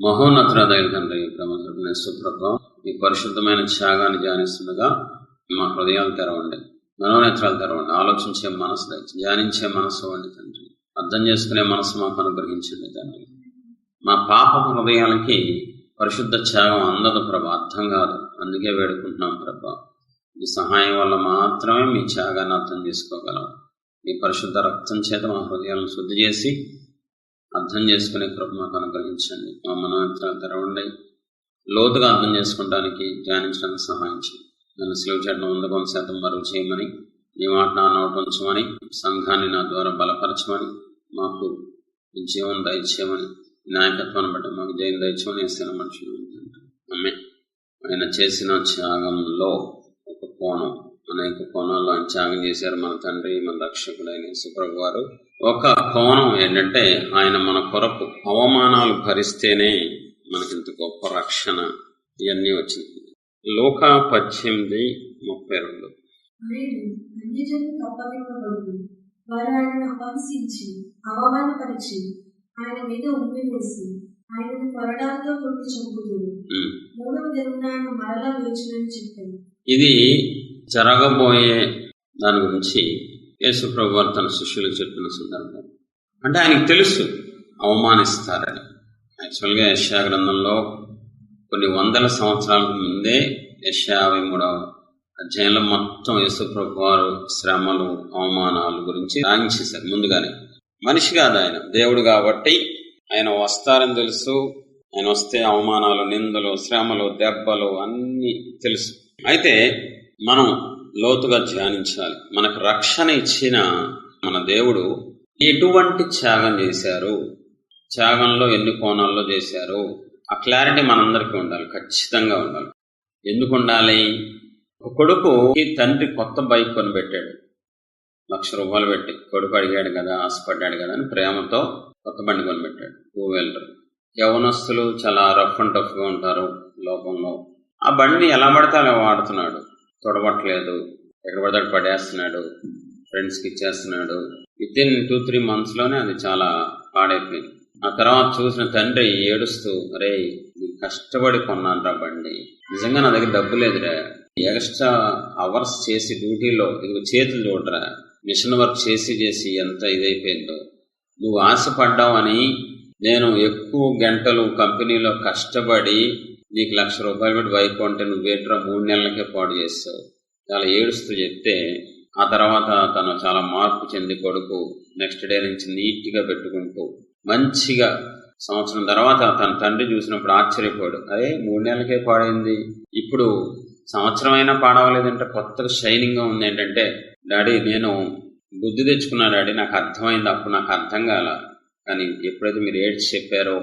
మహోన్నతుడైన తండ్రి ప్రభావం ఈ పరిశుద్ధమైన త్యాగాన్ని ధ్యానిస్తుండగా మా హృదయాలు తెరవండి, మనోనేత్రాలు తెరవండి, ఆలోచించే మనసు దయచి ధ్యానించే మనసు వండి తండ్రి, అర్థం చేసుకునే మనసు మాకు అనుగ్రహించండి తండ్రి. మా పాప హృదయాలకి పరిశుద్ధ త్యాగం అందదు ప్రభా, అర్థం కాదు. అందుకే వేడుకుంటున్నాం ప్రభా, మీ సహాయం వల్ల మాత్రమే మీ త్యాగాన్ని అర్థం చేసుకోగలం. మీ పరిశుద్ధ రక్తం చేత మా హృదయాలను శుద్ధి చేసి అర్థం చేసుకునే కృప మాకు అనుగ్రహించండి. మా మనోనేత్రాలు తెరవండి, లోతుగా అర్థం చేసుకోవడానికి ధ్యానించడానికి సహాయం చేయండి. నన్ను సిలువ చాటున 100% మరుగు చేయమని, నీ మాట నా నోట ఉంచమని, సంఘాన్ని నా ద్వారా బలపరచమని, మాకు జీవం దయచేయమని, నాయకత్వాన్ని బట్టి మాకు జయం దయచేయమని వేసిన మనుషులు ఆమె. ఆయన చేసిన త్యాగంలో ఒక కోణం, అనేక కోణాల్లో ఆయన త్యాగం చేశారు మన తండ్రి, మన రక్షకుడైన యేసుప్రభు వారు. ఒక కోణం ఏంటంటే ఆయన మన కొరకు అవమానాలు భరిస్తేనే మనకింత గొప్ప రక్షణ ఇవన్నీ వచ్చింది. లూకా 18:32. వారు ఆయనను అపహసించి అవమానపరిచి ఆయన మీద ఉమ్మి వేసి ఆయనను కొరడాలతో కొట్టి చంపుదురు. 3వ దినాన ఆయన మరలా లేచునని చెప్పారు. ఇది జరగబోయే దాని గురించి యేసు ప్రభు వారు తన శిష్యులకు చెప్పిన సందర్భం. అంటే ఆయనకు తెలుసు అవమానిస్తారని. యాక్చువల్గా యెషయా గ్రంథంలో కొన్ని వందల సంవత్సరాలకు ముందే యెషయా 53వ అధ్యాయంలో మొత్తం యేసు ప్రభు వారు శ్రమలు, అవమానాల గురించి రాయించేశారు ముందుగానే. మనిషి కాదు ఆయన, దేవుడు కాబట్టి ఆయన వస్తారని తెలుసు. ఆయన వస్తే అవమానాలు, నిందలు, శ్రమలు, దెబ్బలు అన్నీ తెలుసు. అయితే మనం లోతుగా ధ్యానించాలి. మనకు రక్షణ ఇచ్చిన మన దేవుడు ఎటువంటి త్యాగం చేశారు, త్యాగంలో ఎన్ని కోణాల్లో చేశారు, ఆ క్లారిటీ మనందరికీ ఉండాలి, ఖచ్చితంగా ఉండాలి. ఎందుకు ఉండాలి? ఒక కొడుకు తండ్రి కొత్త బైక్ కొనిపెట్టాడు, ₹1,00,000 పెట్టి. కొడుకు అడిగాడు కదా, ఆశపడ్డాడు కదా అని ప్రేమతో కొత్త బండి కొనిపెట్టాడు, 2 వీలర్. యవనస్తులు చాలా రఫ్ అండ్ టఫ్ గా ఉంటారు లోకంలో. ఆ బండిని ఎలా పడితే అలా వాడుతున్నాడు, తొడబట్టలేదు, ఎక్కడ పడితే పడేస్తున్నాడు, ఫ్రెండ్స్కి ఇచ్చేస్తున్నాడు. వితిన్ 2-3 months లోనే అది చాలా పాడైపోయింది. ఆ తర్వాత చూసిన తండ్రి ఏడుస్తూ, అరే నేను కష్టపడి కొన్నాను రా బండి, నిజంగా నా దగ్గర డబ్బు లేదురా, ఎక్స్ట్రా అవర్స్ చేసి డ్యూటీలో చేతులు చూడరా, మిషన్ వర్క్ చేసి ఎంత ఇదైపోయిందో, నువ్వు ఆశపడ్డావని నేను ఎక్కువ గంటలు కంపెనీలో కష్టపడి నీకు ₹1,00,000 పెట్టి బైక్ కొంటే నువ్వేట్రా 3 నెలలకే పాడు చేస్తావు, చాలా ఏడుస్తూ చెప్తే, ఆ తర్వాత తను చాలా మార్పు చెంది కొడుకు నెక్స్ట్ డే నుంచి నీట్గా పెట్టుకుంటూ మంచిగా సంవత్సరం తర్వాత తన తండ్రి చూసినప్పుడు ఆశ్చర్యపోయాడు. అదే 3 నెలలకే పాడైంది, ఇప్పుడు సంవత్సరం అయినా పాడవలేదంటే కొత్తగా షైనింగ్ గా ఉంది. ఏంటంటే, డాడీ నేను బుద్ధి తెచ్చుకున్నా డాడీ, నాకు అర్థమైంది, అప్పుడు నాకు అర్థం కాల, కానీ ఎప్పుడైతే మీరు ఏడ్చి చెప్పారో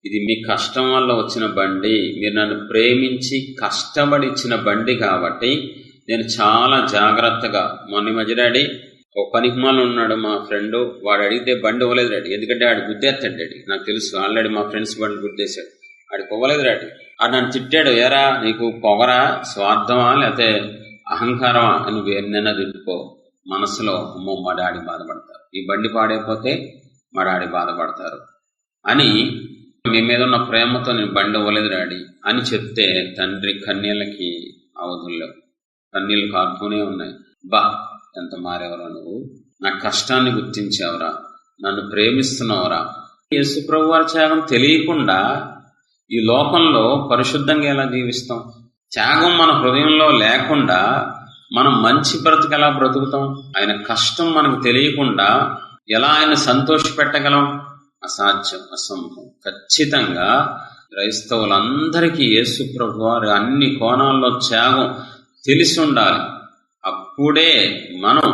ఇది మీ కష్టం వల్ల వచ్చిన బండి, మీరు నన్ను ప్రేమించి కష్టపడి ఇచ్చిన బండి కాబట్టి నేను చాలా జాగ్రత్తగా, మొన్న మధ్య డాడీ ఒక పనికిమాల ఉన్నాడు మా ఫ్రెండ్, వాడు అడిగితే బండి ఇవ్వలేదు డాడీ, ఎందుకంటే ఆడు గుద్దేస్తాడు డాడీ, నాకు తెలుసు ఆల్రెడీ మా ఫ్రెండ్స్ బండి గుద్దేశాడు, ఆడికి ఇవ్వలేదు డాడీ. ఆడు నన్ను తిట్టాడు, ఏరా నీకు పొగరా, స్వార్థమా, లేకపోతే అహంకారమా, నువ్వు ఎన్నైనా తిట్టుకో, మనసులో అమ్మో మా డాడీ బాధపడతారు, ఈ బండి పాడైపోతే మా డాడీ బాధపడతారు అని మీ మీద ఉన్న ప్రేమతో నేను బండి ఇవ్వలేదు డాడీ అని చెప్తే తండ్రి కన్నీళ్ళకి అవధుల్లో కన్నీళ్ళు కారుతూనే ఉన్నాయి. బా ఎంత మారేవరా నువ్వు, నా కష్టాన్ని గుర్తించావురా, నన్ను ప్రేమిస్తున్నావురా. యేసుప్రభు వారి త్యాగం తెలియకుండా ఈ లోకంలో పరిశుద్ధంగా ఎలా జీవిస్తాం? త్యాగం మన హృదయంలో లేకుండా మనం మంచి బ్రతుకు ఎలా బ్రతుకుతాం? ఆయన కష్టం మనకు తెలియకుండా ఎలా ఆయన సంతోష పెట్టగలం? అసాధ్యం, అసంభవం. ఖచ్చితంగా క్రైస్తవులందరికీ యేసు ప్రభు వారి అన్ని కోణాల్లో త్యాగం తెలిసి ఉండాలి. అప్పుడే మనం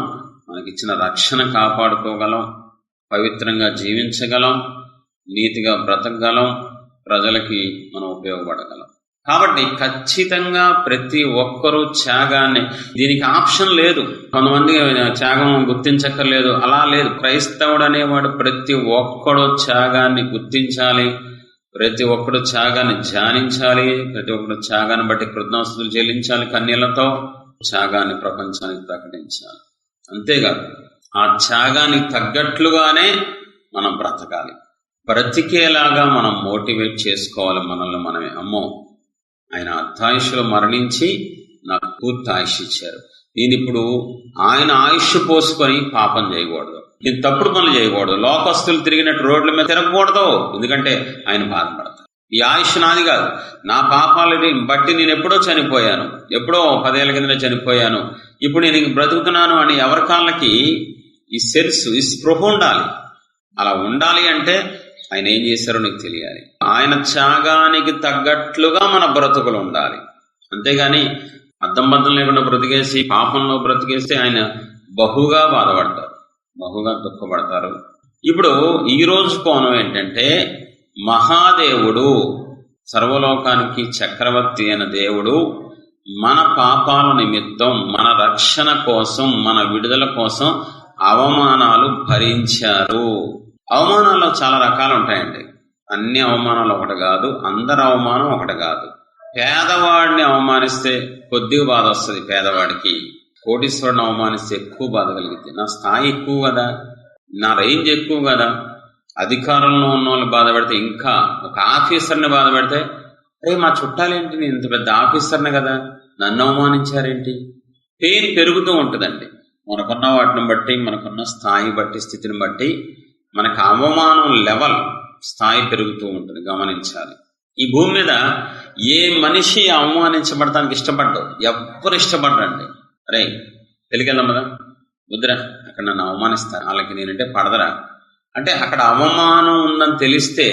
మనకిచ్చిన రక్షణ కాపాడుకోగలం, పవిత్రంగా జీవించగలం, నీతిగా బ్రతకగలం, ప్రజలకి మనం ఉపయోగపడగలం. కాబట్టి ఖచ్చితంగా ప్రతి ఒక్కరూ త్యాగాన్ని, దీనికి ఆప్షన్ లేదు. కొంతమంది త్యాగం గుర్తించక్కర్లేదు, అలా లేదు. క్రైస్తవుడు అనేవాడు ప్రతి ఒక్కడు త్యాగాన్ని గుర్తించాలి, ప్రతి ఒక్కడు త్యాగాన్ని ధ్యానించాలి, ప్రతి ఒక్కడు త్యాగాన్ని బట్టి కృతజ్ఞతలు చెల్లించాలి, కన్నీళ్లతో త్యాగాన్ని ప్రపంచానికి ప్రకటించాలి. అంతేకాదు ఆ త్యాగానికి తగ్గట్లుగానే మనం బ్రతకాలి. బ్రతికేలాగా మనం మోటివేట్ చేసుకోవాలి మనల్ని మనమే. అమ్మో, ఆయన అర్ధాయుష్లో మరణించి నాకు పూర్తి ఆయుష్ ఇచ్చారు, నేను ఇప్పుడు ఆయన ఆయుష్ పోసుకొని పాపం చేయకూడదు, నేను తప్పుడు పనులు చేయకూడదు, లోకస్తులు తిరిగినట్టు రోడ్ల మీద తిరగకూడదు, ఎందుకంటే ఆయన బాధపడతారు. ఈ ఆయుష్ నాది కాదు, నా పాపాలని బట్టి నేను ఎప్పుడో చనిపోయాను, ఎప్పుడో 10 ఏళ్ల కింద చనిపోయాను, ఇప్పుడు నేను బ్రతుకుతున్నాను అని ఎవరి కాళ్ళకి ఈ సెన్స్, ఈ స్పృహ ఉండాలి. అలా ఉండాలి అంటే ఆయన ఏం చేశారో నీకు తెలియాలి. ఆయన త్యాగానికి తగ్గట్లుగా మన బ్రతుకులు ఉండాలి. అంతేగాని అద్దం బద్దం లేకుండా బ్రతికేసి పాపంలో బ్రతికేస్తే ఆయన బహుగా బాధపడతారు, బహుగా దుఃఖపడతారు. ఇప్పుడు ఈ రోజు కోణం ఏంటంటే, మహాదేవుడు, సర్వలోకానికి చక్రవర్తి అయిన దేవుడు మన పాపాల నిమిత్తం, మన రక్షణ కోసం, మన విడుదల కోసం అవమానాలు భరించారు. అవమానాల్లో చాలా రకాలు ఉంటాయండి. అన్ని అవమానాలు ఒకటి కాదు, అందరి అవమానం ఒకటి కాదు. పేదవాడిని అవమానిస్తే కొద్దిగా బాధ వస్తుంది పేదవాడికి, కోటీశ్వరుని అవమానిస్తే ఎక్కువ బాధ కలిగింది. నా స్థాయి ఎక్కువ కదా, నా రేంజ్ ఎక్కువ కదా. అధికారంలో ఉన్న వాళ్ళు బాధపడితే, ఇంకా ఒక ఆఫీసర్ని బాధపడితే, అరే మా చుట్టాలేంటి, నేను ఇంత పెద్ద ఆఫీసర్ని కదా, నన్ను అవమానించారేంటి. పెయిన్ పెరుగుతూ ఉంటుందండి. మనకున్న వాటిని బట్టి, మనకున్న స్థాయి బట్టి, స్థితిని బట్టి మనకు అవమానం లెవెల్, స్థాయి పెరుగుతూ ఉంటుంది, గమనించాలి. ఈ భూమి మీద ఏ మనిషి అవమానించబడటానికి ఇష్టపడ్డావు? ఎవ్వరు ఇష్టపడరండి. అరే తెలికెళ్దాం కదా, వద్దురా అక్కడ నన్ను అవమానిస్తారు, వాళ్ళకి నేనంటే పడదరా అంటే అక్కడ అవమానం ఉందని తెలిస్తే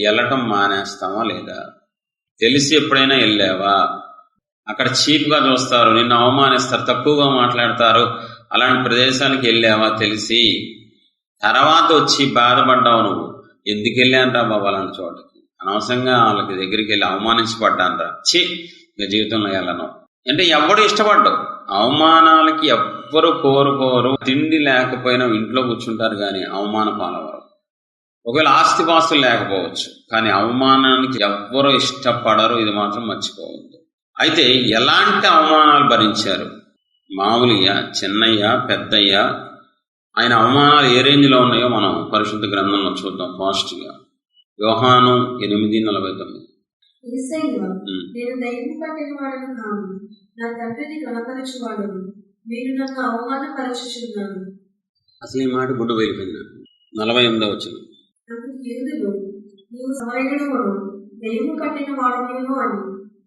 వెళ్ళటం మానేస్తామా లేదా? తెలిసి ఎప్పుడైనా వెళ్ళావా? అక్కడ చీప్గా చూస్తారు, నిన్ను అవమానిస్తారు, తక్కువగా మాట్లాడతారు, అలాంటి ప్రదేశానికి వెళ్ళావా తెలిసి? తర్వాత వచ్చి బాధపడ్డావు నువ్వు, ఎందుకు వెళ్ళానరా బాబు అలాంటి చోటకి, అనవసరంగా వాళ్ళకి దగ్గరికి వెళ్ళి అవమానించబడ్డానరా, ఛీ ఇక జీవితంలో వెళ్ళను అంటే ఎవడు ఇష్టపడ్డావు. అవమానాలకి ఎవ్వరు కోరుకోరు. తిండి లేకపోయినా ఇంట్లో కూర్చుంటారు కానీ అవమాన పాలవరు. ఒకవేళ ఆస్తిపాస్తులు లేకపోవచ్చు కానీ అవమానానికి ఎవ్వరూ ఇష్టపడరు, ఇది మాత్రం మర్చిపోవద్దు. అయితే ఎలాంటి అవమానాలు భరించారు? మామూలుగా చిన్నయ్య, పెద్దయ్య, ఆయన అవమానాలు ఏ రేంజ్లో ఉన్నాయో మనం పరిశుద్ధ గ్రంథంలో చూద్దాం ఫాస్ట్గా. యోహాను 8:49. నేను దయ్యం పట్టిన వాడను కాను, నా తండ్రిని కనపరచువాడను, మీరు నన్ను అవమానపరచుచున్నాను. అసలు ఈ మాట గుడ్డు వెళ్ళిపోయింది. 48వ వచనం. అందుకు యూదులు, నీవు సమరయుడవును, దయ్యము పట్టిన వాడవేమో అని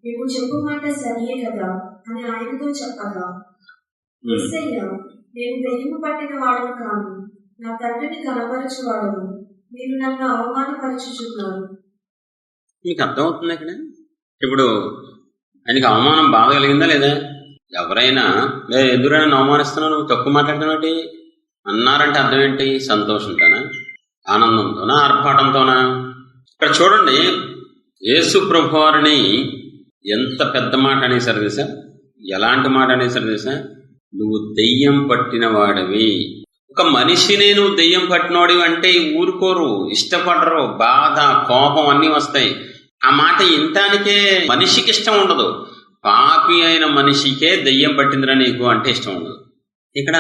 మేము చెప్పు మాట సరియే కదా అని ఆయనతో చెప్పగా, యేసయ్య, నేను దయ్యము పట్టిన వాడను కాను, నా తండ్రిని కనపరచువాడను, మీరు నన్ను అవమానపరచుచున్నారు. మీకు అర్థమవుతుంది ఇక్కడ? ఇప్పుడు ఆయనకి అవమానం బాధ కలిగిందా లేదా? ఎవరైనా ఎదురైనా అవమానిస్తున్నావు, నువ్వు తక్కువ మాట్లాడుతున్నావు అన్నారంటే అర్థం ఏంటి? సంతోషంతోనా, ఆనందంతోనా, ఆర్భాటంతోనా? ఇక్కడ చూడండి, యేసు ప్రభువారిని ఎంత పెద్ద మాట అనేసారు తెలుసా? ఎలాంటి మాట అనేసారు తెలుసా? నువ్వు దెయ్యం పట్టిన వాడివి. ఒక మనిషినే నువ్వు దెయ్యం పట్టినవాడివి అంటే ఊరుకోరు, ఇష్టపడరు, బాధ, కోపం అన్నీ వస్తాయి. ఆ మాట వినటానికే మనిషికి ఇష్టం ఉండదు. పాపి అయిన మనిషికే దెయ్యం పట్టిందిరా నీకు అంటే ఇష్టం ఉండదు. ఇక్కడ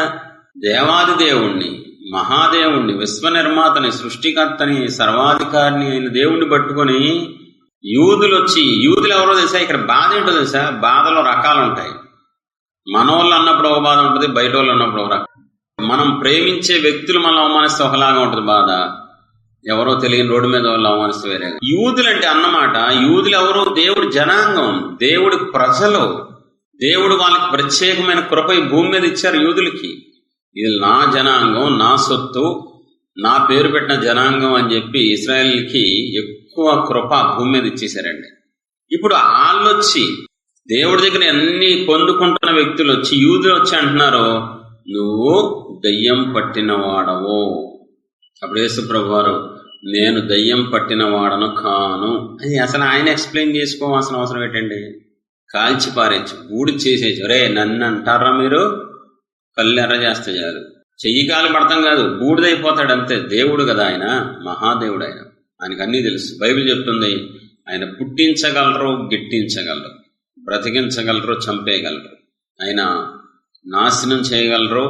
దేవాది దేవుణ్ణి, మహాదేవుణ్ణి, విశ్వనిర్మాతని, సృష్టికర్తని, సర్వాధికారిని అయిన దేవుణ్ణి పట్టుకొని యూదులు వచ్చి, యూదులు ఎవరో తెలుసా? ఇక్కడ బాధ ఏంటో తెలుసా? బాధలో రకాలు ఉంటాయి. మనోళ్ళు అన్నప్పుడు ఒక బాధ ఉంటుంది, బయట వాళ్ళు అన్నప్పుడు ఒక రకం. మనం ప్రేమించే వ్యక్తులు మనం అవమానిస్తే ఒకలాగా ఉంటుంది బాధ, ఎవరో తెలియని రోడ్డు మీద వాళ్ళు అవమానిస్తే వేరే. యూదులు అంటే అన్నమాట, యూదులు ఎవరు? దేవుడి జనాంగం, దేవుడి ప్రజలు. దేవుడు వాళ్ళకి ప్రత్యేకమైన కృప ఈ భూమి మీద ఇచ్చారు యూదులకి. ఇది నా జనాంగం, నా సొత్తు, నా పేరు పెట్టిన జనాంగం అని చెప్పి ఇశ్రాయేలుకి ఎక్కువ కృప భూమి మీద ఇచ్చేశారండి. ఇప్పుడు వాళ్ళు వచ్చి దేవుడి దగ్గర అన్ని పొందుకుంటున్న వ్యక్తులు వచ్చి, యూదులు వచ్చి అంటున్నారు, నువ్వు దయ్యం పట్టిన వాడవు. అప్పుడు యేసు ప్రభువారు, నేను దయ్యం పట్టిన వాడను కాను అని అసలు ఆయన ఎక్స్ప్లెయిన్ చేసుకోవాల్సిన అవసరం ఏంటండి? కాల్చి పారేచ్చు, బూడి చేసేచ్చు. రే నన్ను అంటారా మీరు? కళ్ళు ఎర్ర చేస్తే చాలు, చెయ్యి కాలు పడతాం కాదు, బూడిదైపోతాడు అంతే. దేవుడు కదా ఆయన, మహాదేవుడు ఆయన, ఆయనకు అన్నీ తెలుసు. బైబిల్ చెప్తుంది, ఆయన పుట్టించగలరు, గిట్టించగలరు, బ్రతికించగలరు, చంపేయగలరు, ఆయన నాశనం చేయగలరు,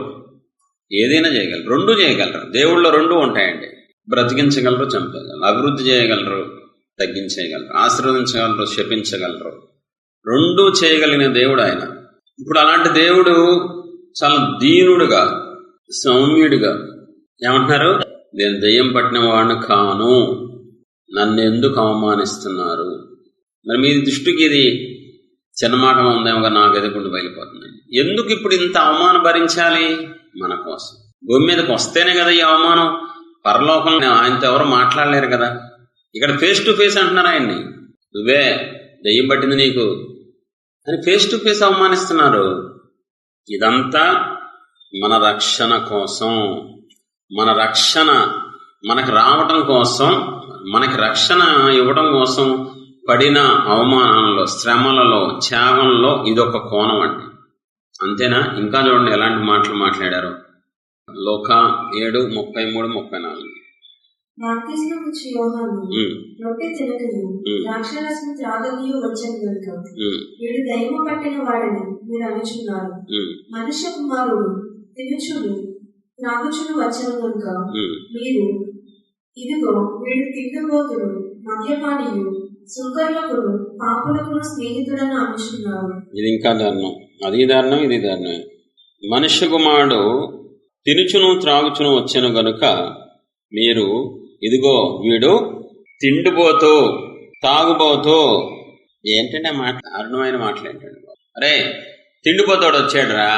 ఏదైనా చేయగలరు, రెండు చేయగలరు. దేవుళ్ళలో రెండు ఉంటాయండి. బ్రతికించగలరు, చంపేయగలరు, అభివృద్ధి చేయగలరు, తగ్గించేయగలరు, ఆశీర్వదించగలరు, శపించగలరు. రెండూ చేయగలిగిన దేవుడు ఆయన. ఇప్పుడు అలాంటి దేవుడు చాలా దీనుడుగా, సౌమ్యుడిగా ఏమంటున్నారు? నేను దెయ్యం పట్టిన వాడిని కాను, నన్ను ఎందుకు అవమానిస్తున్నారు? మరి మీ దృష్టికి ఇది చిన్నమాట ఉందేమో, నాకు ఎదుగుండి బయలుపోతుంది. ఎందుకు ఇప్పుడు ఇంత అవమానం భరించాలి? మన కోసం. భూమి మీదకి వస్తేనే కదా ఈ అవమానం. పరలోకంలో ఆయనతో ఎవరు మాట్లాడలేరు కదా. ఇక్కడ ఫేస్ టు ఫేస్ అంటున్నారు ఆయన్ని, నువ్వే దెయ్యం పట్టింది నీకు అని ఫేస్ టు ఫేస్ అవమానిస్తున్నారు. ఇదంతా మన రక్షణ కోసం, మన రక్షణ మనకు రావటం కోసం, మనకి రక్షణ ఇవ్వడం కోసం పడిన అవమానంలో, శ్రమలలో, త్యాగంలో ఇదొక కోణం అండి. అంతేనా? ఇంకా చూడండి ఎలాంటి మాటలు మాట్లాడారు. లోకా 7:33-34. బాప్తిస్మమిచ్చు యోహాను రొట్టె తినకయు ద్రాక్షారసము త్రాగకయు వచ్చెను గనుక వీడు దయ్యము పట్టిన వాడని మీరు అనుచున్నారు. మనుష్య కుమారుడు తినుచును త్రాగుచును వచ్చెను గనుక మీరు ఇదిగో వీడు తిండిబోతుడు, మద్యపానీయు, సుంకర్లకుడు, పాపులకును స్నేహితుడని అనుచున్నారు. ఇది ఇంకా దారుణం. అది దారుణం, ఇది దారుణం. మనుష్య కుమారుడు తినుచును త్రాగుచును వచ్చెను గనుక మీరు ఇదిగో వీడు తిండిపోతూ, తాగుబోతూ. ఏంటంటే మాట, దారుణమైన మాటలు ఏంటండి. అరే తిండిపోతాడు వచ్చాడురా.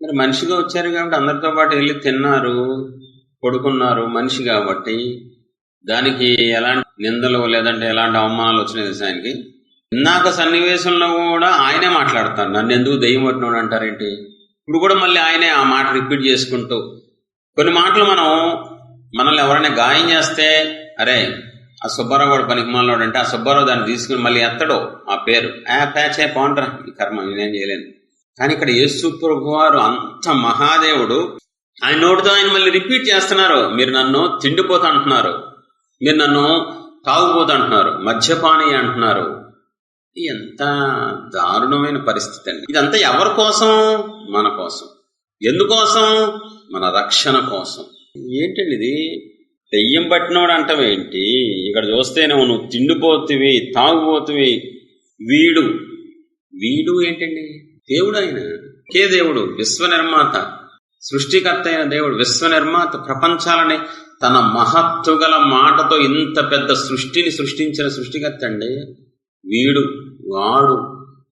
మరి మనిషిగా వచ్చారు కాబట్టి అందరితో పాటు వెళ్ళి తిన్నారు, పడుకున్నారు. మనిషి కాబట్టి దానికి ఎలాంటి నిందలు లేదంటే ఎలాంటి అవమానాలు వచ్చినాయి ఆయనకి. ఇందాక సన్నివేశంలో కూడా ఆయనే మాట్లాడతాడు, నన్ను ఎందుకు దెయ్యం పట్టినాడు అంటారేంటి? ఇప్పుడు కూడా మళ్ళీ ఆయనే ఆ మాట రిపీట్ చేసుకుంటూ. కొన్ని మాటలు మనల్ని ఎవరైనా గాయం చేస్తే, అరే ఆ సుబ్బారావు కూడా పనికిమాలినోడు అంటే ఆ సుబ్బారావు దాన్ని తీసుకుని మళ్ళీ ఎత్తడో ఆ పేరు, ప్యాచే పోండ్రా, ఈ కర్మ నేనేం చేయలేను. కానీ ఇక్కడ యేసు ప్రభు వారు అంత మహాదేవుడు, ఆయన నోటితో ఆయన మళ్ళీ రిపీట్ చేస్తున్నారు. మీరు నన్ను తిండిపోతా అంటున్నారు, మీరు నన్ను తాగుపోతా అంటున్నారు, మద్యపాని అంటున్నారు. ఎంత దారుణమైన పరిస్థితి అండి. ఇదంతా ఎవరి కోసం? మన కోసం. ఎందుకోసం? మన రక్షణ కోసం. ఏంటండి ఇది? దెయ్యం పట్టినోడు అంటావేంటి? ఇక్కడ చూస్తే నువ్వు తిండిపోతువి, తాగుపోతువి. వీడు ఏంటండి? దేవుడు ఆయన. కే దేవుడు? విశ్వనిర్మాత, సృష్టికర్త అయిన దేవుడు, విశ్వనిర్మాత. ప్రపంచాలని తన మహత్తు గల మాటతో ఇంత పెద్ద సృష్టిని సృష్టించిన సృష్టికర్త అండి. వాడు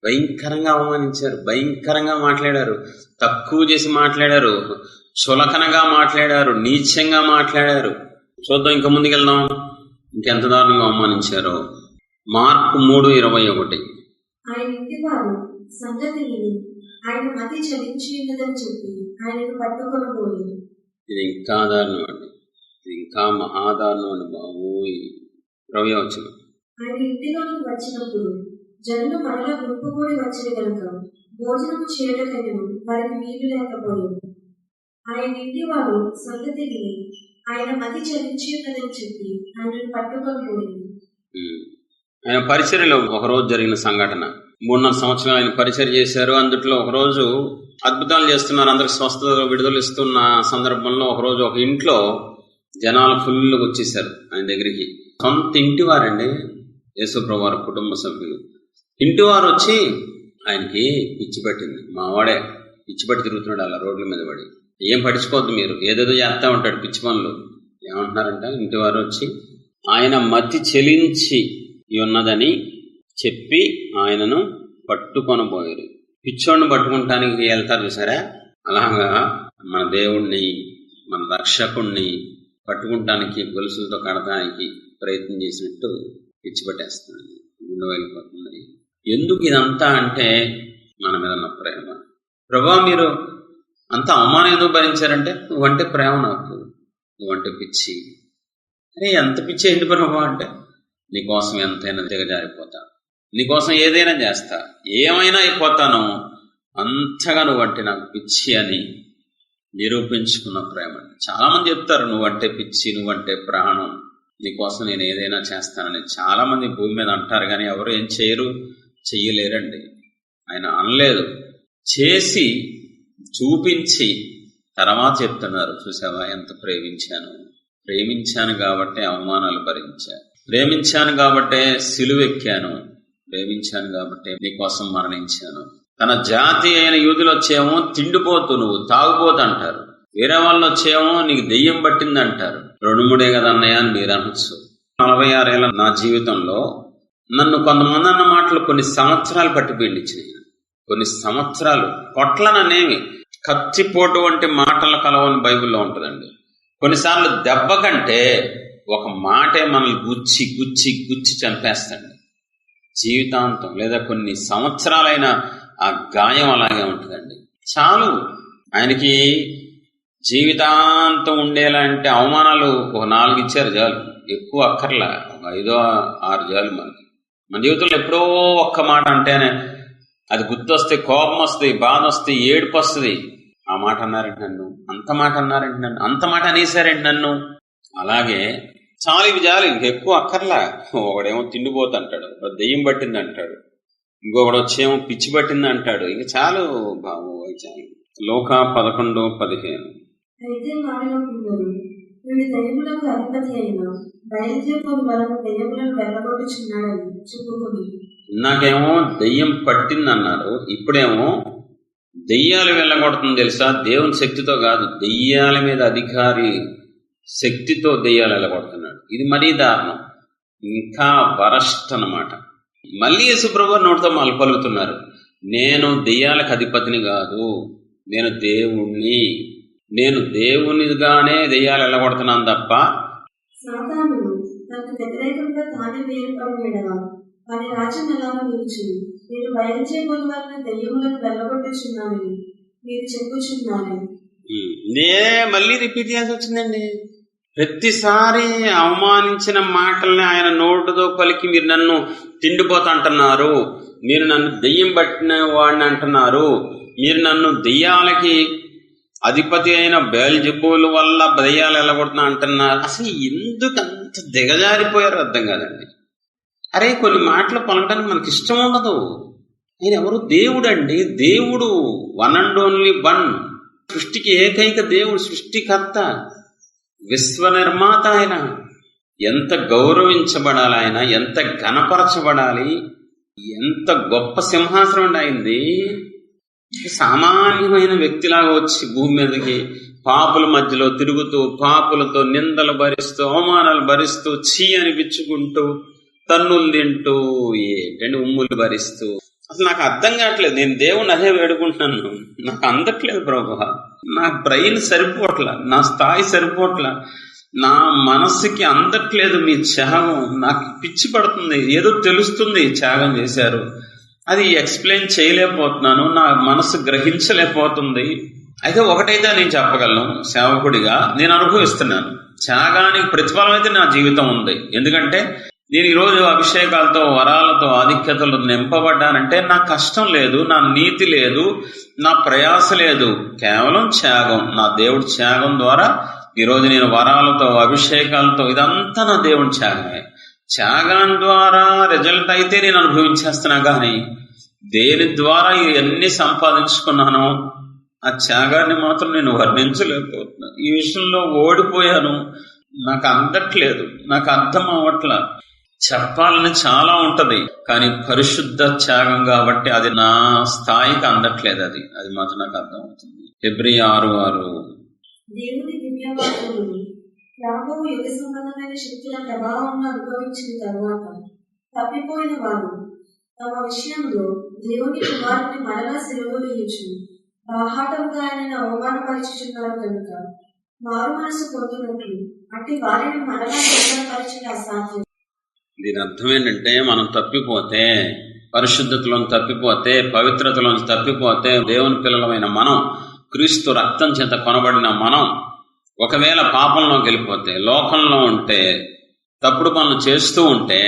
భయంకరంగా అవమానించారు, భయంకరంగా మాట్లాడారు, తక్కువ చేసి మాట్లాడారు, చులకనగా మాట్లాడారు, నీచంగా మాట్లాడారు. చూద్దాం, ఇంకా ముందుకెళ్దాం. ఇంకెంత దారుణంగా అవమానించారో. మార్కు 3:21. ఆయన ఇంటివారు సంగతి విని ఆయన మతి చలించి ఉన్నదని చెప్పి ఆయనను పట్టుకొనబోయి. ఇది ఇంకా దారుణం అండి, ఇది ఇంకా మహాదారుణం అండి బాబోయ్. 20 ఆయన ఇంటిలోకి వచ్చినప్పుడు జనులు మరలా గుంపు కూడి వచ్చిన కనుక భోజనము చేయటకైనా వారికి వీలు లేకపోయింది. ఆయన ఇంటి వారు సంగతి విని ఆయన మతి చలించి ఉన్నదని చెప్పి ఆయనను పట్టుకొని పోయింది. ఆయన పరిచర్యలో ఒకరోజు జరిగిన సంఘటన. 3.5 సంవత్సరాలు ఆయన పరిచర్య చేశారు. అందుట్లో ఒకరోజు అద్భుతాలు చేస్తున్నారు, అందరికి స్వస్థత విడుదల ఇస్తున్న సందర్భంలో ఒకరోజు ఒక ఇంట్లో జనాలు ఫుల్గా వచ్చేసారు ఆయన దగ్గరికి. సొంత ఇంటి వారండి, యేసుప్రభు వారి కుటుంబ సభ్యులు. ఇంటివారు వచ్చి ఆయనకి పిచ్చి పట్టింది, మావాడే పిచ్చి పట్టి తిరుగుతున్నాడు అలా రోడ్ల మీద పడి. ఏం పట్టించుకోవద్దు మీరు, ఏదేదో చేస్తా ఉంటాడు పిచ్చి పనులు. ఏమంటున్నారంట, ఇంటివారు వచ్చి ఆయన మతి చెలించి ఉన్నదని చెప్పి ఆయనను పట్టుకొనబోయారు. పిచ్చోడిని పట్టుకుంటానికి వెళ్తారు చూసారా, అలాగా మన దేవుణ్ణి, మన రక్షకుణ్ణి పట్టుకుంటానికి, గొలుసులతో కడటానికి ప్రయత్నం చేసినట్టు పిచ్చి పట్టేస్తుంది, గుండె వెళ్ళిపోతుంది. ఎందుకు ఇదంతా అంటే మన మీద ఉన్న ప్రేమ. ప్రభా మీరు అంత అవమానం ఎందుకు భరించారంటే, నువ్వంటే ప్రేమ నాకు, నువ్వంటే పిచ్చి. అరే ఎంత పిచ్చి ఏంటి ప్రభా అంటే, నీకోసం ఎంతైనా దిగజారిపోతా, నీకోసం ఏదైనా చేస్తా, ఏమైనా అయిపోతాను, అంతగా నువ్వంటే నాకు పిచ్చి అని నిరూపించుకున్న ప్రేమ. చాలా మంది చెప్తారు నువ్వంటే పిచ్చి, నువ్వంటే ప్రాణం, నీకోసం నేను ఏదైనా చేస్తానని చాలా మంది భూమి మీద అంటారు. కానీ ఎవరు ఏం చేయరు, చెయ్యలేరండి. ఆయన అనలేదు, చేసి చూపించి తర్వాత చెప్తున్నారు, చూసావా ఎంత ప్రేమించాను, ప్రేమించాను కాబట్టే అవమానాలు భరించా, ప్రేమించాను కాబట్టే సిలువెక్కాను, ప్రేమించాను కాబట్టే నీకోసం మరణించాను. తన జాతి అయిన యూదులు వచ్చేమో తిండిపోతూ నువ్వు తాగుపోతు అంటారు, వేరే వాళ్ళు వచ్చేమో నీకు దెయ్యం పట్టింది అంటారు. 2-3 కదా అన్నయ్య అని మీరు అనొచ్చు. 46 ఏళ్ళ నా జీవితంలో నన్ను కొంతమంది అన్న మాటలు కొన్ని సంవత్సరాలు పట్టి పీడించినాయి. కొన్ని సంవత్సరాలు కొట్లననేవి కత్తిపోటు వంటి మాటల కలవని బైబిల్లో ఉంటుందండి. కొన్నిసార్లు దెబ్బ కంటే ఒక మాటే మనల్ని గుచ్చి గుచ్చి గుచ్చి చంపేస్తండి జీవితాంతం, లేదా కొన్ని సంవత్సరాలైన ఆ గాయం అలాగే ఉంటుందండి. చాలు ఆయనకి జీవితాంతం ఉండేలాంటి అవమానాలు ఒక 4 ఇచ్చారు చాలు, ఎక్కువ అక్కర్లా, ఒక 5-6 చాలు. మన జీవితంలో ఎప్పుడో ఒక్క మాట అంటేనే అది గుర్తొస్తే కోపం వస్తుంది, బాధ వస్తుంది, ఏడుపు వస్తుంది. ఆ మాట అన్నారంటే నన్ను, అంత మాట అన్నారంటే నన్ను, అంత మాట అనేసారంటే నన్ను. అలాగే చాలు, ఇవి చాలు, ఇంకెక్కువ అక్కర్లా. ఒకడేమో తిండిపోతు అంటాడు, దెయ్యం పట్టింది అంటాడు, ఇంకొకడు వచ్చేమో పిచ్చి పట్టింది అంటాడు. ఇంక చాలు బాబు, చాలు. లూకా 11:15. అయితే వారిలో కొందరు వీడి దయ్యములకు అధిపతి అయిన బయల్జెబూలు వలన దయ్యములను వెళ్ళగొట్టుచున్నాడని చెప్పుకొని, నాకేమో దెయ్యం పట్టింది అన్నారు, ఇప్పుడేమో దెయ్యాలు వెళ్ళగొడుతుంది. తెలుసా, దేవుని శక్తితో కాదు, దెయ్యాల మీద అధికారి శక్తితో దెయ్యాలు వెళ్ళగొడుతున్నాడు. ఇది మరీ దారుణం, ఇంకా వరస్ట్ అన్నమాట. మళ్ళీ యేసుప్రభు నోటితో మళ్ళీ పలుకుతున్నారు, నేను దెయ్యాలకు అధిపతిని కాదు, నేను దేవుణ్ణి, నేను దేవునిగానే దెయ్యాలు వెళ్ళగొడుతున్నాను తప్ప. సాతాను తనకు వ్యతిరేకంగా తానే వేరుపడినగా వారి రాజ్యం ఎలాగో నిలిచి, నేను బయల్జెబూలు వలన దెయ్యములను వెళ్ళగొట్టుచున్నానని మీరు చెప్పుచున్నారని. మళ్ళీ రిపీట్ చేయాల్సి వచ్చిందండి. ప్రతిసారి అవమానించిన మాటల్ని ఆయన నోటుతో పలికి, మీరు నన్ను తిండిపోతా అంటున్నారు, మీరు నన్ను దెయ్యం పట్టిన వాడిని అంటున్నారు, మీరు నన్ను దెయ్యాలకి అధిపతి అయిన బయల్జెబూలు వల్ల దెయ్యాలు వెళ్ళగొడుతున్నా అంటున్నారు. అసలు ఎందుకు అంత దిగజారిపోయారో అర్థం కాదండి. అరే, కొన్ని మాటలు పలకడానికి మనకి ఇష్టం ఉండదు. ఆయన ఎవరు? దేవుడు అండి, దేవుడు, 1 and only 1, సృష్టికి ఏకైక దేవుడు, సృష్టికర్త, విశ్వ నిర్మాత. ఆయన ఎంత గౌరవించబడాలి, ఆయన ఎంత ఘనపరచబడాలి, ఎంత గొప్ప సింహాసనం అండి అయింది. సామాన్యమైన వ్యక్తిలాగా వచ్చి భూమి మీదకి పాపుల మధ్యలో తిరుగుతూ, పాపులతో నిందలు భరిస్తూ, అవమానాలు భరిస్తూ, చీ అనిపించుకుంటూ, తన్నులు తింటూ, ఏంటంటే ఉమ్ములు భరిస్తూ. అసలు నాకు అర్థం కావట్లేదు. నేను దేవుణ్ణి అదే వేడుకుంటున్నాను, నాకు అందట్లేదు ప్రభువా, నా బ్రెయిన్ సరిపోట్లా, నా స్థాయి సరిపోట్లా, నా మనస్సుకి అందట్లేదు మీ త్యాగం. నాకు పిచ్చి పడుతుంది, ఏదో తెలుస్తుంది త్యాగం చేశారు, అది ఎక్స్ప్లెయిన్ చేయలేకపోతున్నాను, నా మనస్సు గ్రహించలేకపోతుంది. అయితే ఒకటైతే నేను చెప్పగలను, సేవకుడిగా నేను అనుభవిస్తున్నాను, త్యాగానికి ప్రతిఫలం అయితే నా జీవితం ఉంది. ఎందుకంటే నేను ఈరోజు అభిషేకాలతో, వరాలతో, ఆధిక్యతలు నింపబడ్డానంటే నా కష్టం లేదు, నా నీతి లేదు, నా ప్రయాస లేదు, కేవలం త్యాగం. నా దేవుడి త్యాగం ద్వారా ఈరోజు నేను వరాలతో, అభిషేకాలతో, ఇదంతా నా దేవుడి త్యాగమే. త్యాగం ద్వారా రిజల్ట్ అయితే నేను అనుభవించేస్తున్నా, కానీ దేని ద్వారా ఇవన్నీ సంపాదించుకున్నానో ఆ త్యాగాన్ని మాత్రం నేను వర్ణించలేకపోతున్నాను. ఈ విషయంలో ఓడిపోయాను, నాకు అందట్లేదు, నాకు అర్థం అవ్వట్లా. చెప్పాలని చాలా ఉంటది, కానీ పరిశుద్ధ త్యాగం కాబట్టి అది నా స్థాయికి అందట్లేదు. అది మాత్రం నాకు అర్థం అవుతుంది. హెబ్రీ 6:6. దేవుని దివ్యవాక్యములు ప్రభువు యుగ సంబంధమైన శక్తుల ప్రభావం అనుభవించిన తరువాత తప్పిపోయిన వారు తమ విషయంలో దేవుని కుమారుని మరలా సిలువ వేయచ్చు బాహాటంగా ఆయనను అవమానపరిచుచున్నారు కనుక మారు మనసు పొందినట్లు అట్టి వారిని మరలా అవమానపరచడం అసాధ్యం. దీని అర్థం ఏంటంటే, మనం తప్పిపోతే, పరిశుద్ధతలోని తప్పిపోతే, పవిత్రతలోని తప్పిపోతే, దేవుని పిల్లలమైన మనం, క్రీస్తు రక్తం చేత కొనబడిన మనం ఒకవేళ పాపంలోకి వెళ్ళిపోతే, లోకంలో ఉంటే, తప్పుడు పనులు చేస్తూ ఉంటే,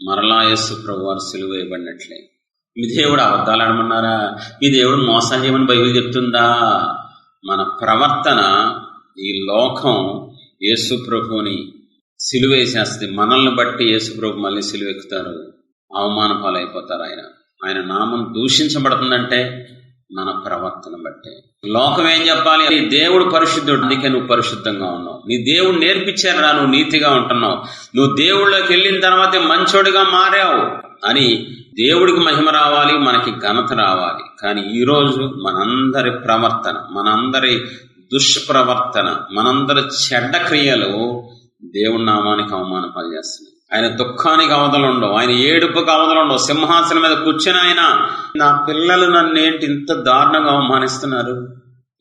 మరలా యేసు ప్రభువారు సిలువ వేయబడినట్లే. మీ దేవుడు అబద్ధాలు ఆడమన్నారా? మీ దేవుడు మోసం చేయమని బైబిల్ చెప్తుందా? మన ప్రవర్తన, ఈ లోకం యేసు ప్రభువుని సిలువేసేస్తుంది. మనల్ని బట్టి యేసు ప్రభు మళ్ళీ సిలువెక్కుతారు, అవమాన పాలైపోతారు. ఆయన నామం దూషించబడుతుందంటే మన ప్రవర్తన బట్టే. లోకం ఏం చెప్పాలి? నీ దేవుడు పరిశుద్ధుడు, అందుకే నువ్వు పరిశుద్ధంగా ఉన్నావు. నీ దేవుడు నేర్పించారా నువ్వు నీతిగా ఉంటున్నావు. నువ్వు దేవుళ్ళకి వెళ్ళిన తర్వాతే మంచోడిగా మారావు అని దేవుడికి మహిమ రావాలి, మనకి ఘనత రావాలి. కానీ ఈరోజు మనందరి ప్రవర్తన, మనందరి దుష్ప్రవర్తన, మనందరి చెడ్డ క్రియలు దేవుడి నామానికి అవమానపాలు చేస్తున్నాయి. ఆయన దుఃఖానికి అవధలుండవు, ఆయన ఏడుపుకి అవధలుండవు. సింహాసనం మీద కూర్చొని ఆయన, నా పిల్లలు నన్నేంటి ఇంత దారుణంగా అవమానిస్తున్నారు?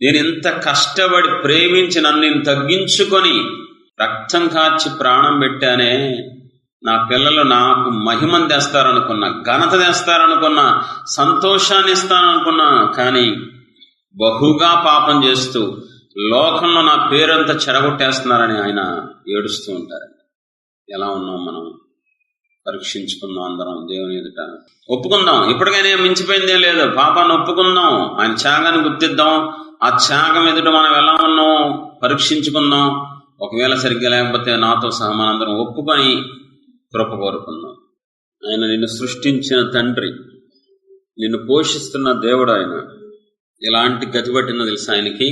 నేను ఇంత కష్టపడి ప్రేమించి నన్ను తగ్గించుకొని రక్తం కార్చి ప్రాణం పెట్టానే, నా పిల్లలు నాకు మహిమను తెస్తారనుకున్నా, ఘనత తెస్తారనుకున్నా, సంతోషాన్ని ఇస్తారనుకున్నా, కానీ బహుగా పాపం చేస్తూ లోకంలో నా పేరంతా చెడగొట్టేస్తున్నారని ఆయన ఏడుస్తూ ఉంటారు. ఎలా ఉన్నాం మనం? పరీక్షించుకుందాం అందరం దేవుని ఎదుట. ఒప్పుకుందాం, ఇప్పటికైనా మించిపోయిందేం లేదు. పాపాన్ని ఒప్పుకుందాం, ఆయన త్యాగాన్ని గుర్తిద్దాం. ఆ త్యాగం ఎదుట మనం ఎలా ఉన్నాం పరీక్షించుకుందాం. ఒకవేళ సరిగ్గా లేకపోతే నాతో సహా మనందరం ఒప్పుకొని కృప కోరుకుందాం. ఆయన నిన్ను సృష్టించిన తండ్రి, నిన్ను పోషిస్తున్న దేవుడు. ఆయన ఎలాంటి గతి పట్టిందో తెలుసు ఆయనకి.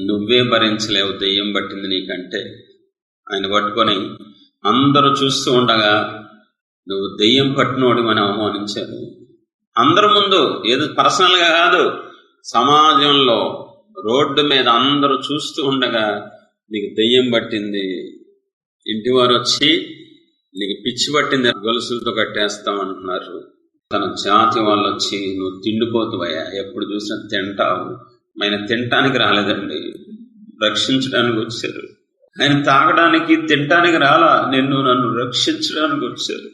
నువ్వే భరించలేవు, దెయ్యం పట్టింది నీకంటే. ఆయన పట్టుకొని అందరూ చూస్తూ ఉండగా నువ్వు దెయ్యం పట్టినోడి అని అవమానించారు. అందరి ముందు, ఏదో పర్సనల్గా కాదు, సమాజంలో రోడ్డు మీద అందరూ చూస్తూ ఉండగా నీకు దెయ్యం పట్టింది. ఇంటివారు వచ్చి నీకు పిచ్చి పట్టింది, గొలుసులతో కట్టేస్తామంటున్నారు. తన జాతి వాళ్ళు వచ్చి నువ్వు తిండిపోతావయ్యా, ఎప్పుడు చూసినా తింటావు. ఆయన తినటానికి రాలేదండి, రక్షించడానికి వచ్చారు. ఆయన తాగడానికి తినటానికి రాలా, నన్ను రక్షించడానికి వచ్చారు.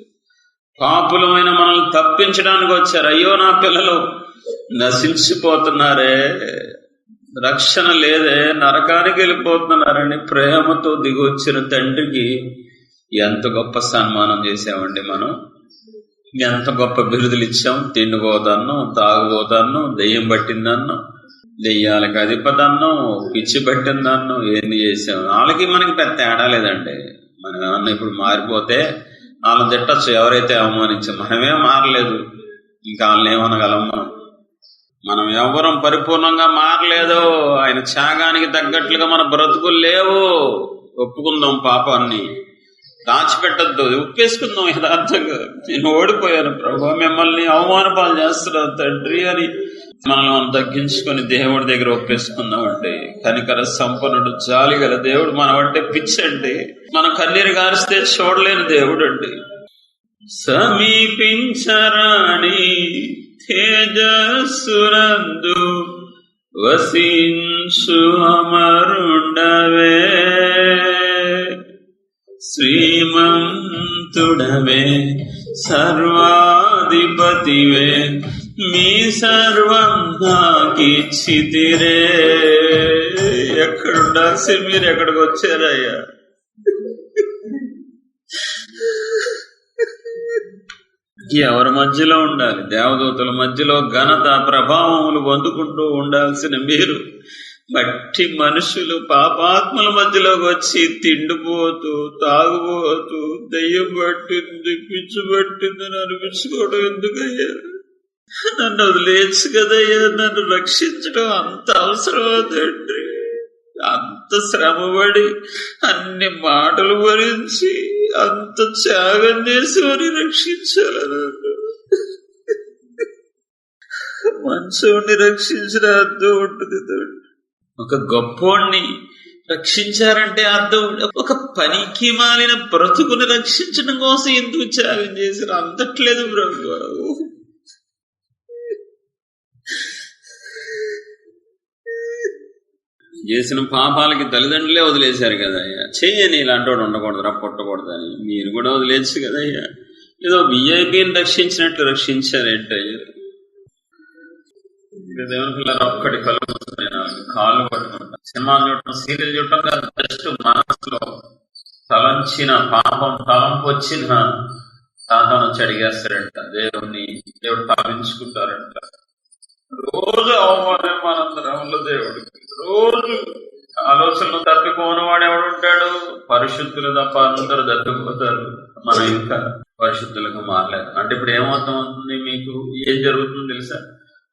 పాపులమైన మనల్ని తప్పించడానికి వచ్చారు. అయ్యో నా పిల్లలు నశించిపోతున్నారే, రక్షణ లేదే, నరకానికి వెళ్ళిపోతున్నారని ప్రేమతో దిగొచ్చిన తండ్రికి ఎంత గొప్ప సన్మానం చేసామండి మనం. ఎంత గొప్ప బిరుదులు ఇచ్చాం. తిండిపోతాను, తాగుపోతాను, దెయ్యం పట్టిందన్ను, దెయ్యాలకు అధిపతన్ను, పిచ్చి పట్టిందన్ను, ఏంది చేసాం. వాళ్ళకి మనకి పెద్ద తేడా లేదండి. మనం ఏమన్నా ఇప్పుడు మారిపోతే వాళ్ళని తిట్టచ్చు, ఎవరైతే అవమానించాం. మనమే మారలేదు, ఇంకా వాళ్ళని ఏమనగలం? మనం ఎవరం పరిపూర్ణంగా మారలేదు. ఆయన త్యాగానికి తగ్గట్లుగా మన బ్రతుకులు లేవు. ఒప్పుకుందాం పాపాన్ని, దాచిపెట్టద్దు, ఒప్పేసుకుందాం యథార్థంగా. నేను ఓడిపోయాను ప్రభు, మిమ్మల్ని అవమానపాలు చేస్తున్నాను తండ్రి అని మనల్ని మనం తగ్గించుకొని దేవుడి దగ్గర ఒప్పేసుకుందామండి. కనికర సంపన్నుడు, జాలి గల దేవుడు. మనం అంటే పిచ్చండి, మనం కన్నీరు గారిస్తే చూడలేని దేవుడు అండి. సమీపించరాణి తేజస్సునందు వసించు అమరుండవే, శ్రీమంతుడవే, సర్వాధిపతివే, మీ సర్వం నాకిచ్చితిరే. ఎక్కడుండాల్సి మీరు ఎక్కడికి వచ్చారయ్యా? ఎవరి మధ్యలో ఉండాలి? దేవదూతల మధ్యలో ఘనత ప్రభావములు పొందుకుంటూ ఉండాల్సిన మీరు మట్టి మనుషులు పాపాత్మల మధ్యలోకి వచ్చి తిండిపోతూ, తాగుపోతూ, దెయ్యం పట్టింది, పిచ్చి పట్టిందని అనిపించుకోవడం ఎందుకయ్యా? నన్ను వదిలేయచ్చు కదయ్యా, నన్ను రక్షించడం అంత అవసరమా తండ్రి? అంత శ్రమపడి అన్ని మాటలు భరించి అంత త్యాగం చేసి మరి రక్షించాలి నన్ను. మంచోడిని రక్షించిన అర్థం ఉంటుంది తండ్రి. ఒక గొప్పోడిని రక్షించారంటే అర్థం, ఒక పనికి మాలిన బ్రతుకుని రక్షించడం కోసం ఎందుకు త్యాగం చేశారు? అందట్లేదు ప్రభు. చేసిన పాపాలకి తల్లిదండ్రులే వదిలేశారు కదయ్యా. చెయ్యని ఇలాంటి వాడు ఉండకూడదురా, పుట్టకూడదని మీరు కూడా వదిలేచ్చు కదయ్యా. ఏదో విఐపిని రక్షించినట్లు రక్షించారేంటయ్యా? దేవుని పిల్లలు ఒక్కటి కాళ్ళు పట్టుకుంటా సినిమాలు చూడటం, సీరియల్ చూడటం కాదు, జస్ట్ మనసులో తలంచిన పాపం, తలంపు వచ్చిన సాతాను వచ్చి అడిగేస్తాడంట దేవుడు తలంచుకుంటారంట. రోజు అవమానం మనందరంలో దేవుడికి. రోజు ఆలోచనలు తప్పిపోని వాడు ఎవడుంటాడు? పరిశుద్ధులు తప్ప అందరూ తప్పిపోతారు. మనం ఇంకా పరిశుద్ధులకు మారలేదు. అంటే ఇప్పుడు ఏమర్థమవుతుంది మీకు? ఏం జరుగుతుంది తెలుసా?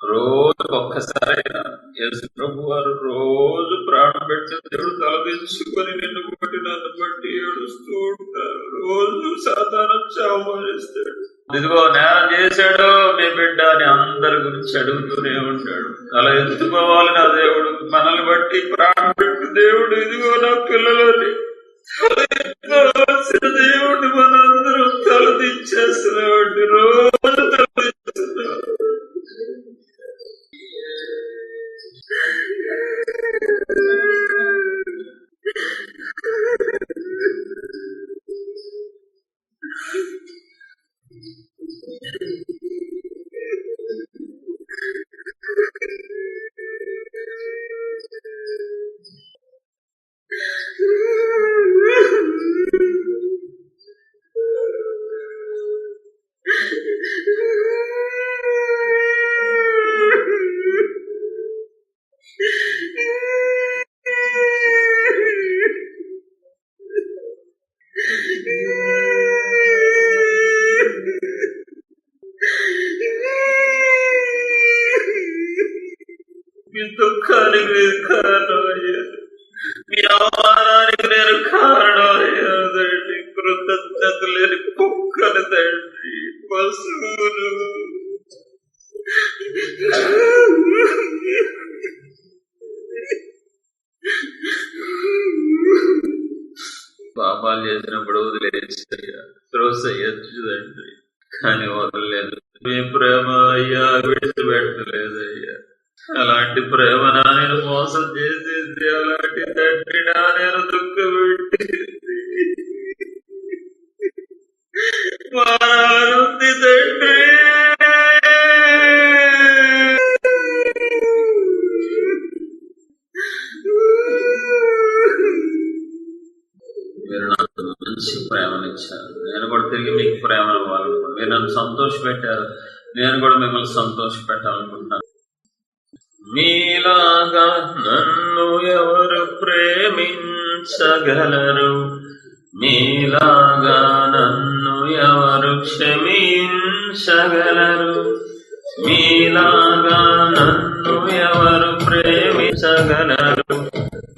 రోజు ఒక్కసారైనా యేసు ప్రభు వారు రోజు ప్రాణం పెట్టిన దేవుడు తలదించుకొని నిన్ను బట్టి నన్ను బట్టి ఏడుస్తూ ఉంటారు. రోజు సాతానం అవమానిస్తాడు. ఇదిగో నేరం చేశాడో మీ బిడ్డ అని అందరి గురించి అడుగుతూనే ఉంటాడు. అలా ఎత్తుకోవాలి నా దేవుడు, మనల్ని బట్టి ప్రాణం పెట్టి దేవుడు ఇదిగో నా పిల్లలని తలెత్తుకోవాల్సిన దేవుడు మనందరం తలదించేస్తున్నాడు. రోజు తలదించేస్తున్నాడు. మీ దుఃఖానికి నేను కారణం అయ్యా, మీ అవమానానికి నేను కారణం అయ్యా తండ్రి. కృతజ్ఞత లేని కుక్కలు తండ్రి, పశువులు పాపాలు చేసినప్పుడు వదిలేసయ్యా, త్రోసయ్యచ్చు తండ్రి, కానీ వదలలేదు. మీ ప్రేమ అయ్యా విడిచిపెట్టలేదయ్యా. అలాంటి ప్రేమ నా నేను మోసం చేసేది, అలాంటి తండ్రి నా నేను దుఃఖపెట్టేది మారానుంది తండ్రి. మీరు నాకు మంచి ప్రేమనిచ్చారు, నేను కూడా తిరిగి మీకు ప్రేమను ఇవ్వాలనుకుంటున్నాను. మీరు నన్ను సంతోష పెట్టారు, నేను కూడా మిమ్మల్ని సంతోష పెట్టాలనుకుంటున్నాను. మీలాగా నన్ను ఎవరు ప్రేమించగలరు, మీలాగా నన్ను ఎవరు క్షమించగలరు, మీలాగా నన్ను ఎవరు ప్రేమించగలరు,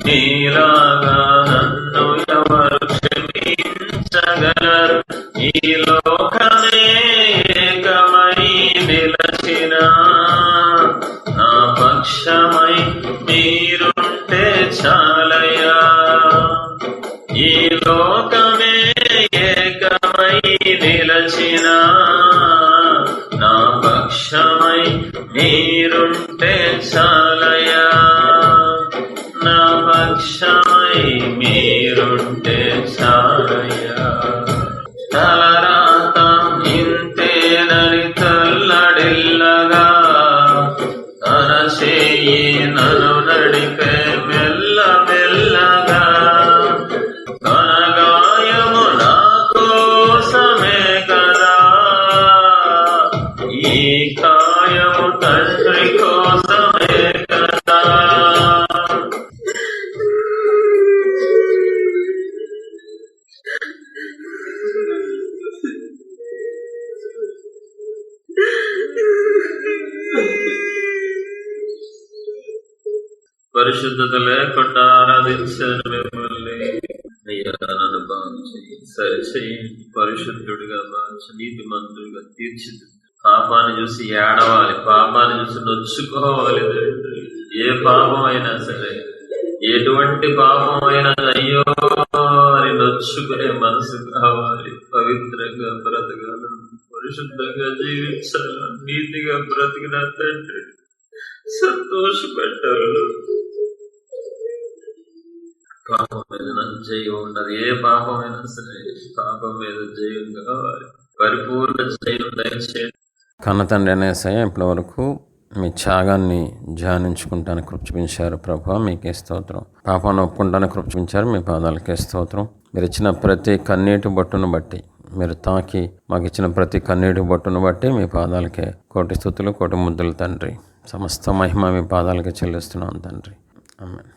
మీలాగా నన్ను ఎవరు క్షమించగలరు. ఈ లోకమే ఏకమై నిలచిన నా పక్షమై మీరుంటే చాలయ్యా. ఈ లోకమే ఏకమై నిలచిన నా పక్షమై మీరుంటే చాలయ్యా. నా పక్షమై మీరుంటే చాలయ్యా. తలరాత ఇంతేనని తల్లడిల్లగా తన చేయి నన్ను నడిపే మెల్ల మెల్లగా. తన గాయము నా కోసమే కదా, ఈ కాయము తండ్రి కోసమే కదా. పరిశుద్ధత లేకుండా ఆరాధించాను మిమ్మల్ని. అయ్యా నన్ను బాగు చెయ్యి, సరిచేయండి, పరిశుద్ధుడిగా మార్చి నీతిమంతుడిగా తీర్చిదిద్దు. పాపాన్ని చూసి ఏడవాలి, పాపాన్ని చూసి నొచ్చుకోవాలి తండ్రి. ఏ పాపం అయినా సరే, ఎటువంటి పాపం అయినా అయ్యో అని నొచ్చుకునే మనసు కావాలి. పవిత్రంగా బ్రతకాలను, పరిశుద్ధంగా జీవించాలను, నీతిగా బ్రతికిన తండ్రి సంతోషపెట్టాలను. పాపం మీద నాకు జయం ఉండదు. ఏ పాపమైనా సరే పాపం మీద జయం కావాలి, పరిపూర్ణ జయం దయచేయండి. కన్న తండ్రి అనేసయ్య, ఇప్పటి వరకు మీ త్యాగాన్ని ధ్యానించుకుంటానికి కృప చూపించారు ప్రభా, మీకే స్తోత్రం. పాపాన్ని ఒప్పుకుంటానికి కృప చూపించారు, మీ పాదాలకే స్తోత్రం. మీరు ఇచ్చిన ప్రతి కన్నీటి బొట్టును బట్టి, మీరు తాకి మాకు ఇచ్చిన ప్రతి కన్నీటి బొట్టును బట్టి మీ పాదాలకే కోటి స్తుతులు, కోటి ముద్దులు తండ్రి. సమస్త మహిమ మీ పాదాలకే చెల్లిస్తున్నాం తండ్రి. ఆమేన్.